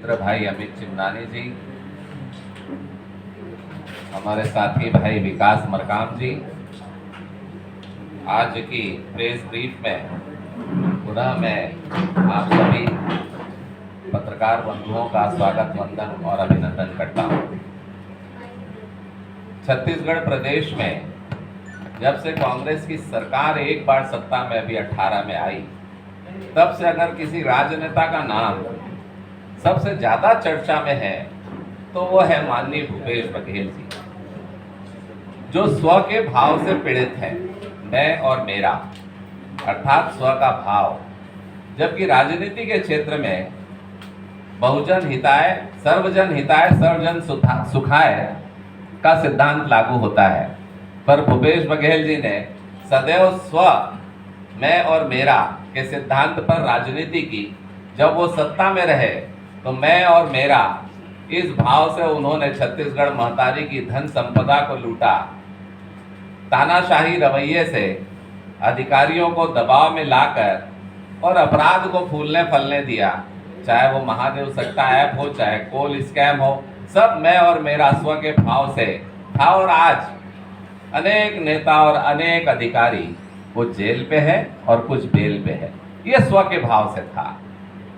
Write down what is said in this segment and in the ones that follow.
मित्र भाई अमित चिमनानी जी, हमारे साथी भाई विकास मरकाम जी, आज की प्रेस ब्रीफ में पुनः मैं आप सभी पत्रकार बंधुओं का स्वागत, वंदन और अभिनंदन करता हूं। छत्तीसगढ़ प्रदेश में जब से कांग्रेस की सरकार एक बार सत्ता में अभी 18 में आई, तब से अगर किसी राजनेता का नाम सबसे ज्यादा चर्चा में है तो वो है माननीय भूपेश बघेल जी, जो स्व के भाव से पीड़ित है, मैं और मेरा, अर्थात स्व का भाव। जबकि राजनीति के क्षेत्र में बहुजन हिताय, सर्वजन हिताय, सर्वजन सुखाय का सिद्धांत लागू होता है, पर भूपेश बघेल जी ने सदैव स्व, मैं और मेरा के सिद्धांत पर राजनीति की। जब वो सत्ता में रहे तो मैं और मेरा इस भाव से उन्होंने छत्तीसगढ़ महतारी की धन संपदा को लूटा। तानाशाही रवैये से अधिकारियों को दबाव में लाकर और अपराध को फूलने फलने दिया, चाहे वो महादेव सट्टा ऐप हो, चाहे कोल स्कैम हो, सब मैं और मेरा स्व के भाव से था। और आज अनेक नेता और अनेक अधिकारी वो जेल पे है और कुछ बेल पे है, ये स्व के भाव से था।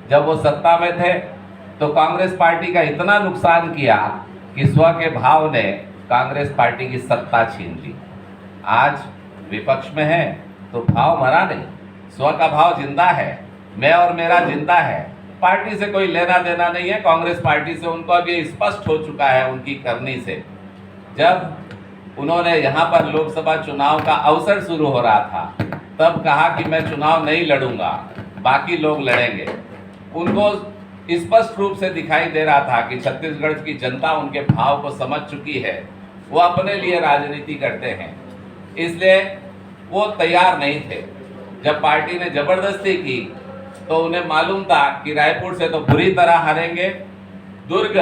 जब वो सत्ता में थे तो कांग्रेस पार्टी का इतना नुकसान किया कि स्व के भाव ने कांग्रेस पार्टी की सत्ता छीन ली। आज विपक्ष में है तो भाव मरा नहीं, स्व का भाव जिंदा है, मैं और मेरा जिंदा है। पार्टी से कोई लेना देना नहीं है, कांग्रेस पार्टी से उनको अभी स्पष्ट हो चुका है उनकी करनी से। जब उन्होंने यहाँ पर लोकसभा चुनाव का अवसर शुरू हो रहा था, तब कहा कि मैं चुनाव नहीं लड़ूंगा, बाकी लोग लड़ेंगे। उनको स्पष्ट रूप से दिखाई दे रहा था कि छत्तीसगढ़ की जनता उनके भाव को समझ चुकी है, वो अपने लिए राजनीति करते हैं, इसलिए वो तैयार नहीं थे। जब पार्टी ने जबरदस्ती की तो उन्हें मालूम था कि रायपुर से तो बुरी तरह हारेंगे, दुर्ग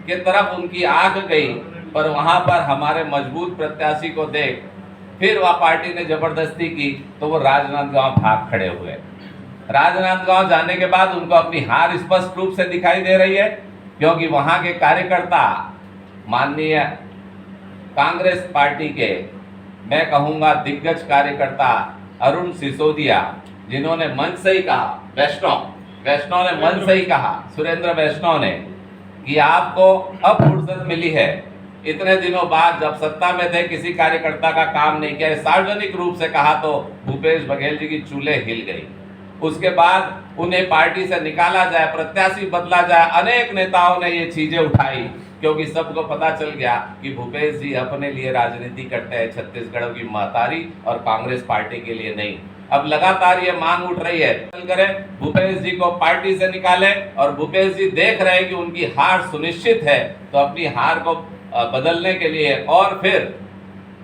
के तरफ उनकी आंख गई, पर वहां पर हमारे मजबूत प्रत्याशी को देख फिर वह पार्टी ने जबरदस्ती की तो वो राजनांदगांव भाग खड़े हुए। राजनांदगांव जाने के बाद उनको अपनी हार स्पष्ट रूप से दिखाई दे रही है, क्योंकि वहां के कार्यकर्ता माननीय कांग्रेस पार्टी के, मैं कहूंगा दिग्गज कार्यकर्ता अरुण सिसोदिया, जिन्होंने मंच से ही कहा, वैष्णव ने मंच से ही कहा, सुरेंद्र वैष्णव ने, कि आपको अब फुर्सत मिली है। इतने दिनों बाद जब सत्ता में थे किसी कार्यकर्ता का काम नहीं किया, सार्वजनिक रूप से कहा तो भूपेश बघेल जी की चूल्हे हिल गई। उसके बाद उन्हें पार्टी से निकाला जाए, प्रत्याशी बदला जाए, अनेक नेताओं ने ये चीजें उठाई, क्योंकि सबको पता चल गया कि भूपेश जी अपने लिए राजनीति करते हैं, छत्तीसगढ़ की महतारी और कांग्रेस पार्टी के लिए नहीं। अब लगातार ये मांग उठ रही है, करें भूपेश जी को पार्टी से निकाले, और भूपेश जी देख रहे हैं कि उनकी हार सुनिश्चित है, तो अपनी हार को बदलने के लिए और फिर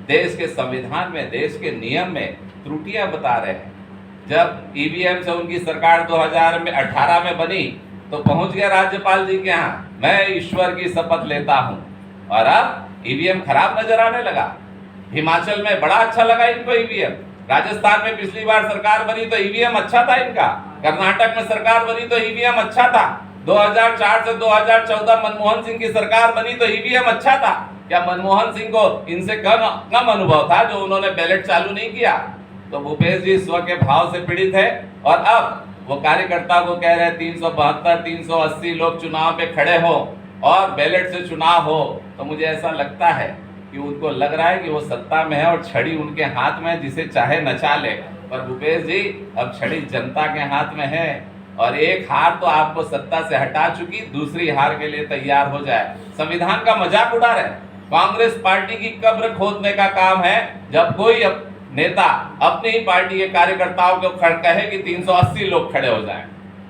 देश के संविधान में, देश के नियम में त्रुटियां बता रहे हैं। जब ईवीएम से उनकी सरकार 2018 में बनी तो पहुंच गया राज्यपाल जी के यहाँ, मैं ईश्वर की शपथ लेता हूं, और अब ईवीएम खराब नजर आने लगा। हिमाचल में बड़ा अच्छा लगा इनको ईवीएम, राजस्थान में पिछली बार सरकार बनी तो ईवीएम अच्छा था इनका, कर्नाटक में सरकार बनी तो ईवीएम अच्छा था, 2004 से 2014 मनमोहन सिंह की सरकार बनी तो ईवीएम अच्छा था। क्या मनमोहन सिंह को इनसे कम अनुभव था जो उन्होंने बैलेट चालू नहीं किया? तो भूपेश जी स्व के भाव से पीड़ित है, और अब वो कार्यकर्ता को कह रहे हैं 372, 380 लोग चुनाव पे खड़े हो और बैलेट से चुनाव हो। तो मुझे ऐसा लगता है कि उनको लग रहा है कि वो सत्ता में है और छड़ी उनके हाथ में है, जिसे चाहे नचा ले। पर भूपेश जी, अब छड़ी जनता के हाथ में है, और एक हार तो आपको सत्ता से हटा चुकी, दूसरी हार के लिए तैयार हो जाए। संविधान का मजाक उड़ा रहे। कांग्रेस पार्टी की कब्र खोदने का काम है जब कोई नेता अपनी ही पार्टी के कार्यकर्ताओं को कहे कि 380 लोग खड़े हो जाएं।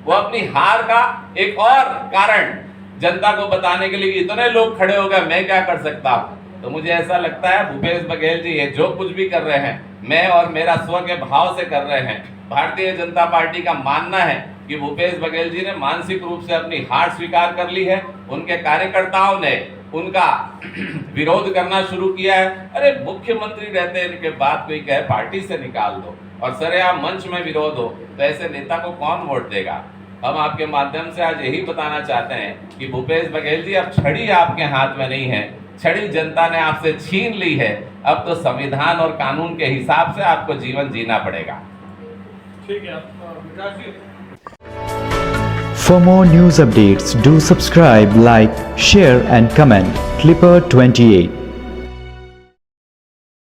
वो अपनी हार का एक और कारण जनता को बताने के लिए इतने लोग खड़े हो गए, मैं क्या कर सकता हूं। तो मुझे ऐसा लगता है भूपेश बघेल जी ये जो कुछ भी कर रहे हैं, मैं और मेरा स्व के भाव से कर रहे हैं। भारतीय जनता पार्टी का मानना है कि भूपेश बघेल जी ने मानसिक रूप से अपनी हार स्वीकार कर ली है, उनके कार्यकर्ताओं ने उनका विरोध करना शुरू किया है। अरे मुख्यमंत्री रहते इनके बाद कोई कहे पार्टी से निकाल दो और सरेआम मंच में विरोध हो, तो ऐसे नेता को कौन वोट देगा? हम आपके माध्यम से आज यही बताना चाहते हैं कि भूपेश बघेल जी, अब छड़ी आपके हाथ में नहीं है, छड़ी जनता ने आपसे छीन ली है। अब तो संविधान और कानून के हिसाब से आपको जीवन जीना पड़ेगा। ठीक है विकास जी। For more news updates, do subscribe, like, share and comment. Clipper 28.